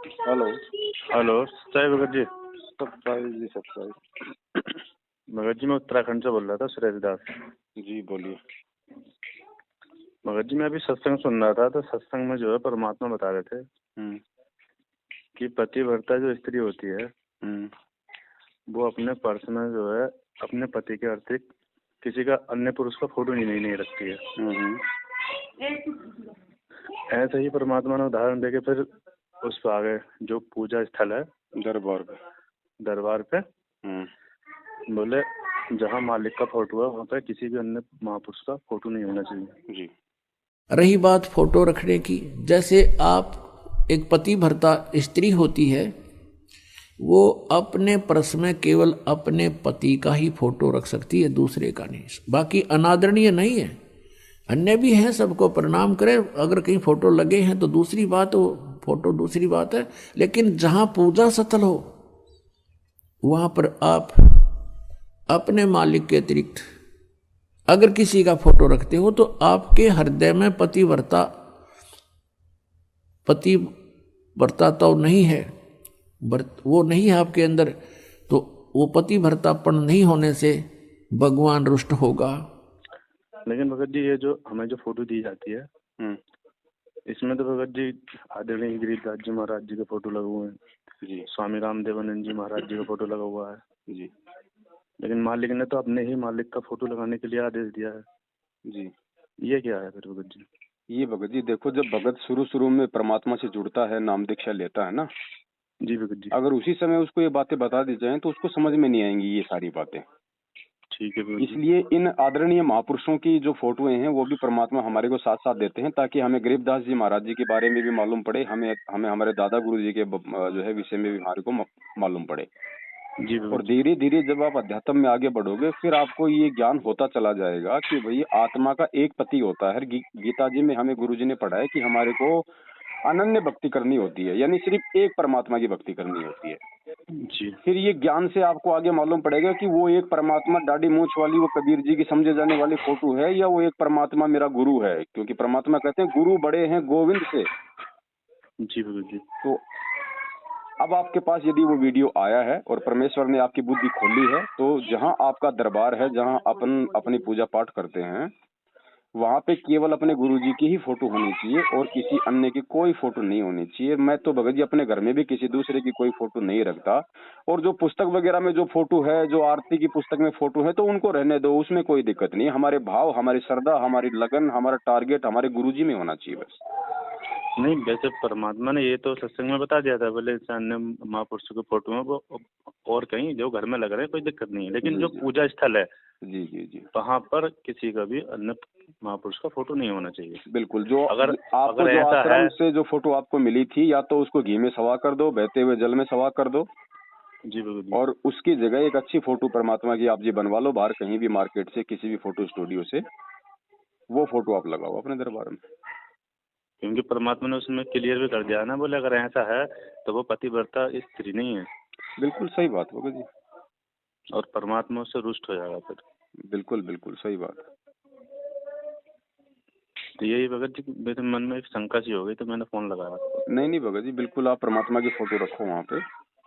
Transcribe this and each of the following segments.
Hello. Hello सच्चाई भगत जी। सच्चाई जी, सच्चाई। भगत जी मैं उत्तराखंड से बोल रहा था, सुरेश दास। जी बोलिए। भगत जी मैं अभी सत्संग सुन रहा था, तो सत्संग में जो है परमात्मा बता रहे थे कि पतिव्रता जो स्त्री होती है वो अपने पर्स में जो है अपने पति के अतिरिक्त किसी का अन्य पुरुष का फोटो नहीं रखती है। ऐसे ही परमात्मा ने उदाहरण देके फिर उस पर आगे जो पूजा स्थल है दरबार पे बोले जहाँ मालिक का फोटो है वहाँ पे किसी भी अन्य महापुरुष का फोटो नहीं होना चाहिए। जी। रही बात फोटो रखने की, जैसे आप एक पति भर्ता स्त्री होती है, वो अपने पर्स में केवल अपने पति का ही फोटो रख सकती है, दूसरे का नहीं। बाकी अनादरणीय नहीं है, अन्य भी हैं, सबको प्रणाम करें। अगर कहीं फोटो लगे हैं तो दूसरी बात, वो फोटो दूसरी बात है, लेकिन जहां पूजा स्थल हो वहां पर आप अपने मालिक के अतिरिक्त अगर किसी का फोटो रखते हो तो आपके हृदय में पतिव्रता तो नहीं है, वो नहीं है आपके अंदर, तो वो पतिव्रतापन नहीं होने से भगवान रुष्ट होगा। लेकिन भगत जी ये जो हमें जो फोटो दी जाती है इसमें तो भगत जी आदरणीय गिरिराज जी महाराज जी के फोटो लगे हुए हैं जी, स्वामी रामदेवानंद जी महाराज जी का फोटो लगा हुआ है जी, लेकिन मालिक ने तो अपने ही मालिक का फोटो लगाने के लिए आदेश दिया है जी। ये क्या है फिर भगत जी? ये भगत जी देखो, जब भगत शुरू में परमात्मा से जुड़ता है, नाम दीक्षा लेता है ना जी भगत जी, अगर उसी समय उसको ये बातें बता दी जाएं तो उसको समझ में नहीं आएंगी ये सारी बातें। ठीक है भगत जी। इसलिए इन आदरणीय महापुरुषों की जो फोटोएं हैं वो भी परमात्मा हमारे को साथ साथ देते हैं, ताकि हमें गरीबदास जी महाराज जी के बारे में भी मालूम पड़े, हमें हमारे दादा गुरु जी के जो है विषय में भी हमारे को मालूम पड़े जी। और धीरे धीरे जब आप अध्यात्म में आगे बढ़ोगे फिर आपको ये ज्ञान होता चला जाएगा कि भाई आत्मा का एक पति होता है। गीता जी में हमें गुरु जी ने पढ़ाया कि हमारे को अनन्य भक्ति करनी होती है, यानी सिर्फ एक परमात्मा की भक्ति करनी होती है जी। फिर ये ज्ञान से आपको आगे मालूम पड़ेगा कि वो एक परमात्मा दाढ़ी मूंछ वाली वो कबीर जी की समझे जाने वाली फोटो है या वो एक परमात्मा मेरा गुरु है, क्योंकि परमात्मा कहते हैं गुरु बड़े हैं गोविंद से। जी भगत जी। तो अब आपके पास यदि वो वीडियो आया है और परमेश्वर ने आपकी बुद्धि खोली है तो जहां आपका दरबार है, जहां अपन अपनी पूजा पाठ करते हैं, वहां पे केवल अपने गुरुजी की ही फोटो होनी चाहिए और किसी अन्य की कोई फोटो नहीं होनी चाहिए। मैं तो भगत जी अपने घर में भी किसी दूसरे की कोई फोटो नहीं रखता, और जो पुस्तक वगैरह में जो फोटो है, जो आरती की पुस्तक में फोटो है, तो उनको रहने दो, उसमें कोई दिक्कत नहीं। हमारे भाव, हमारी श्रद्धा, हमारी लगन, हमारा टारगेट हमारे गुरुजी में होना चाहिए बस। नहीं, वैसे परमात्मा ने ये तो सत्संग में बता दिया था, बोले अन्य महापुरुषों के फोटो में वो और कहीं जो घर में लग रहे हैं कोई दिक्कत नहीं है, लेकिन जो पूजा स्थल है जी जी जी वहाँ पर किसी का भी अन्य महापुरुष का फोटो नहीं होना चाहिए। बिल्कुल। जो अगर आपको जो ऐसा आश्रम है से जो फोटो आपको मिली थी, या तो उसको घी में सवा कर दो, बहते हुए जल में सवा कर दो जी बिल्कुल जी। और उसकी जगह एक अच्छी फोटो परमात्मा की आप जी बनवा लो, बाहर कहीं भी मार्केट से किसी भी फोटो स्टूडियो से, वो फोटो आप लगाओ अपने दरबार में। क्योंकि परमात्मा ने उसमें क्लियर भी कर दिया ना, बोले अगर ऐसा है तो वो पतिव्रता स्त्री नहीं है। बिल्कुल सही बात होगा जी, और परमात्मा उससे रुष्ट हो जाएगा फिर। बिल्कुल बिल्कुल सही बात। तो यही भगत जी मेरे मन में एक शंका सी हो गई, तो मैंने फोन लगाया। नहीं भगत जी, बिल्कुल आप परमात्मा की फोटो रखो वहाँ पे।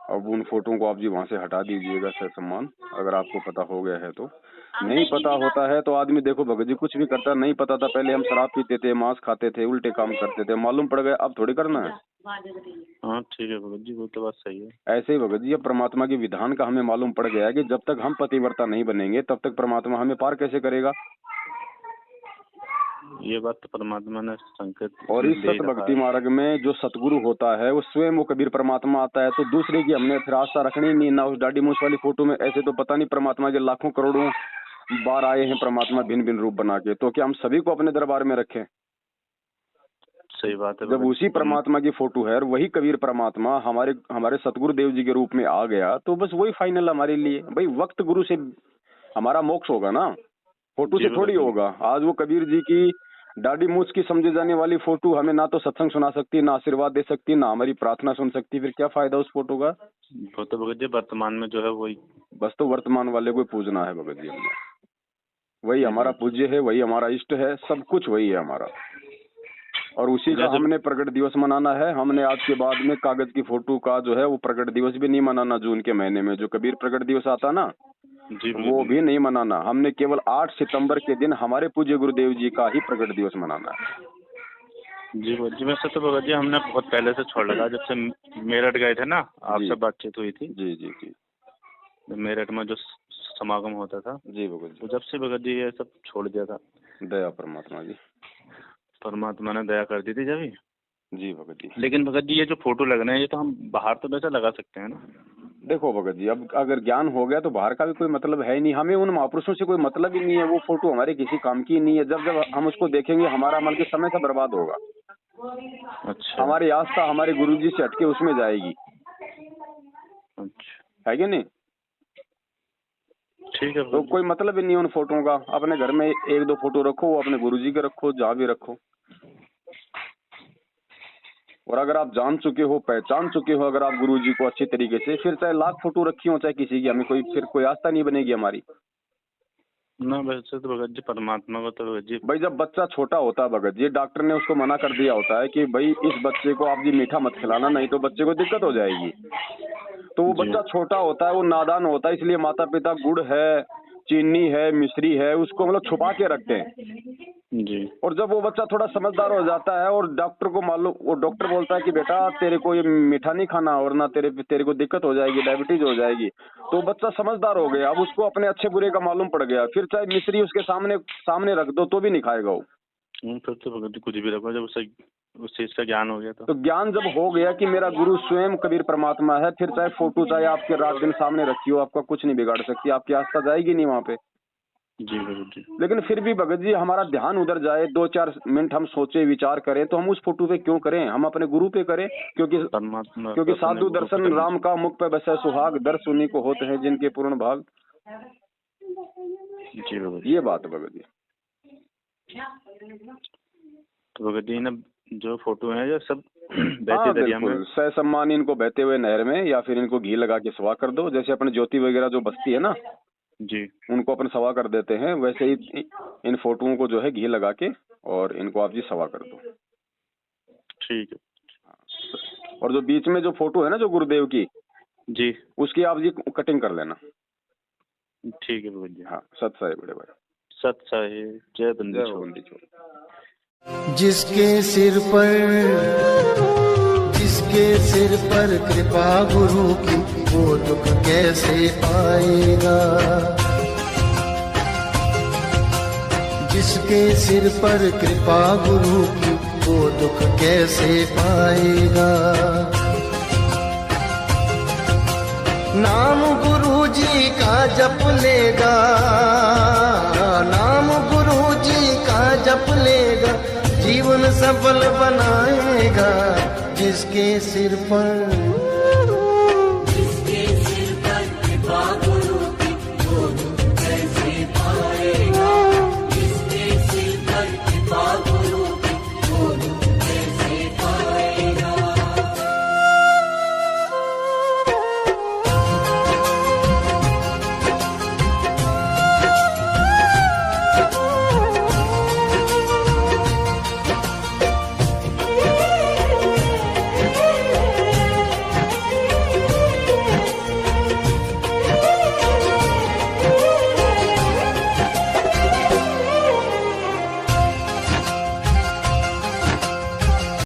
अब उन फोटो को आप जी वहाँ से हटा दीजिएगा सम्मान, अगर आपको पता हो गया है तो। नहीं पता होता है तो आदमी देखो भगत जी कुछ भी करता, नहीं पता था पहले हम शराब पीते थे, मांस खाते थे, उल्टे काम करते थे, मालूम पड़ गया अब थोड़ी करना है। हाँ ठीक है भगत जी, वो तो बात सही है। ऐसे ही भगत जी अब परमात्मा के विधान का हमें मालूम पड़ गया है कि जब तक हम पतिव्रता नहीं बनेंगे तब तक परमात्मा हमें पार कैसे करेगा। ये बात तो परमात्मा ने संकेत। और इस सत भक्ति मार्ग में जो सतगुरु होता है वो स्वयं वो कबीर परमात्मा आता है, तो दूसरे की हमने फिर आस्था रखनी नहीं ना। उस दाढ़ी मूंछ वाली फोटो में ऐसे तो पता नहीं परमात्मा के लाखों करोड़ों बार आए हैं परमात्मा भिन्न भिन्न रूप बना के, तो क्या हम सभी को अपने दरबार में रखें? सही बात है। जब उसी परमात्मा की फोटो है और वही कबीर परमात्मा हमारे सतगुरु देव जी के रूप में आ गया, तो बस वही फाइनल हमारे लिए। भाई वक्त गुरु से हमारा मोक्ष होगा ना, फोटो से थोड़ी होगा। आज वो कबीर जी की दाढ़ी मूछ की समझे जाने वाली फोटो हमें ना तो सत्संग सुना सकती, ना आशीर्वाद दे सकती, ना हमारी प्रार्थना सुन सकती, फिर क्या फायदा उस फोटो का? वो तो भगत जी वर्तमान में जो है वही, बस तो वर्तमान वाले को पूजना है भगत जी हमने। वही हमारा पूज्य है, वही हमारा इष्ट है, सब कुछ वही है हमारा। और उसी का हमने प्रकट दिवस मनाना है। हमने आज के बाद में कागज की फोटो का जो है वो प्रकट दिवस भी नहीं मनाना। जून के महीने में जो कबीर प्रकट दिवस आता ना जी वो भी नहीं मनाना। हमने केवल 8 सितंबर के दिन हमारे पूज्य गुरुदेव जी का ही प्रकट दिवस मनाना है। जी जी वैसे तो भगत जी हमने बहुत पहले से छोड़ लगा, जब से मेरठ गए थे ना, आपसे बातचीत हुई थी। जी जी जी। मेरठ में जो समागम होता था जी भगत जी, तो जब से भगत जी ये सब छोड़ दिया था। दया परमात्मा जी, परमात्मा ने दया कर दी थी जब ही। जी भगत जी। लेकिन भगत जी ये जो फोटो लगना है ये तो हम बाहर तो वैसे लगा सकते हैं ना। देखो भगत जी, अब अगर ज्ञान हो गया तो बाहर का भी कोई मतलब है ही नहीं। हमें उन महापुरुषों से कोई मतलब ही नहीं है। वो फोटो हमारे किसी काम की नहीं है। जब जब हम उसको देखेंगे हमारा अमल के समय का बर्बाद होगा। अच्छा। हमारी आस्था हमारे गुरुजी से हटके उसमें जाएगी। अच्छा है कि नहीं? ठीक है। तो कोई मतलब ही नहीं उन फोटो का। अपने घर में 1-2 फोटो रखो, वो अपने गुरुजी के रखो, जहाँ भी रखो। और अगर आप जान चुके हो, पहचान चुके हो अगर आप गुरुजी को अच्छी तरीके से, फिर चाहे लाख फोटो रखी हो चाहे किसी की, हमें फिर कोई आस्था नहीं बनेगी हमारी ना। वैसे तो भगत जी परमात्मा को तो भगत जी भाई जब बच्चा छोटा होता है भगत जी, डॉक्टर ने उसको मना कर दिया होता है कि भाई इस बच्चे को आप जी मीठा मत खिलाना, नहीं तो बच्चे को दिक्कत हो जाएगी। तो वो बच्चा छोटा होता है, वो नादान होता है, इसलिए माता पिता गुड़ है, चीनी है, मिश्री है, उसको मतलब छुपा के रखते हैं जी। और जब वो बच्चा थोड़ा समझदार हो जाता है और डॉक्टर को मालूम, वो डॉक्टर बोलता है कि बेटा तेरे को ये मीठा नहीं खाना वरना तेरे को दिक्कत हो जाएगी, डायबिटीज हो जाएगी। तो बच्चा समझदार हो गया, अब उसको अपने अच्छे बुरे का मालूम पड़ गया। फिर चाहे मिश्री उसके सामने रख दो तो भी नहीं खाएगा वो। फिर तो भगत जी कुछ भी रखो, जब उसे उस चीज का ज्ञान हो गया तो ज्ञान जब हो गया कि मेरा गुरु स्वयं कबीर परमात्मा है, फिर चाहे फोटो चाहे आपके रात दिन सामने रखी हो, आपका कुछ नहीं बिगाड़ सकती, आपकी आस्था जाएगी नहीं वहाँ पे। जी भगत जी। लेकिन फिर भी भगत जी हमारा ध्यान उधर जाए, 2-4 मिनट हम सोचे विचार करें, तो हम उस फोटो पे क्यों करें? हम अपने गुरु पे करें। क्योंकि साधु दर्शन राम का मुख पे बसे सुहाग, दर्श उन्हीं को होते हैं जिनके पूर्ण भाग। जी भगत, ये बात भगत जी। तो भगत जी ना जो फोटो है ये सब बहते दरिया में सह सम्मान इनको बहते हुए नहर में, या फिर इनको घी लगा के सवा कर दो। जैसे अपने ज्योति वगैरह जो बचती है ना जी, उनको अपन सवा कर देते हैं, वैसे ही इन फोटोओं को जो है घी लगा के और इनको आप जी सवा कर दो। ठीक है। और जो बीच में जो फोटो है ना जो गुरुदेव की जी, उसकी आप जी कटिंग कर लेना। ठीक है भगत जी। हाँ, सत साहिब बड़े भाई, सत साहिब। जय बंदी छोड़। जिसके सिर पर कृपा गुरु की, वो दुख कैसे पाएगा? जिसके सिर पर कृपा गुरु की, वो दुख कैसे पाएगा? नाम गुरु जी का जप लेगा, नाम गुरु जी का जप लेगा, जीवन सफल बनाएगा। जिसके सिर पर